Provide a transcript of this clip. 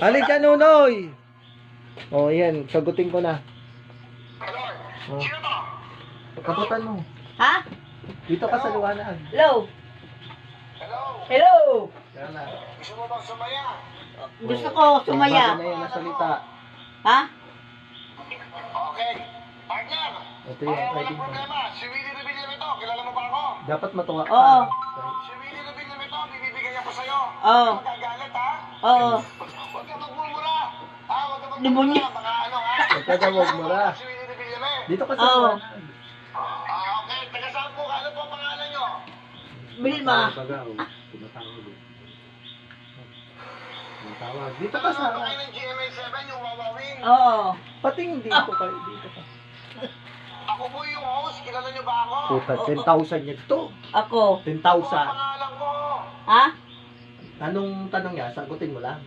Halika ka, Nunoy. Oh, yan. Sagutin ko na. Oh. Sino to? Kabutan mo. Ha? Dito ka sa liwanag. Hello? Hello? Hello? Yan na. Gusto mo bang sumaya? Gusto ko sumaya. Bago na yan na salita. Ha? Okay. Partner, Ito yung walang ID mo. problema. Si Willie Revilla ito. Kilala mo ba ako? Dapat matuwa ka. Oo. Si Willie Revilla ito, bibibigay niya ko sa'yo. Oo. Huwag kang gagalit, ha? Oo. Huwag kang magmumura. Ha? Huwag kang Demonyo. magmumura. Baka ano, ha? Huwag ka daw magmura. Si Willie Revilla Dito ka sa Oo. liwanag. Okay. Taga saan po? Ano po ang pangalan nyo? Bilma. Bagaw. Tumatawag. Tumatawag. Dito ka sa... Ano kayo ng GMA7, yung wawawin? Oo. Pati hindi dito ka. Dito ka. Ako po yung host. Kilala nyo ba ako? Puta, 10,000 yan. Ito. Ako. 10,000. Ano ang pangalan ko? Ha? Anong tanong niya? Sagutin mo lang.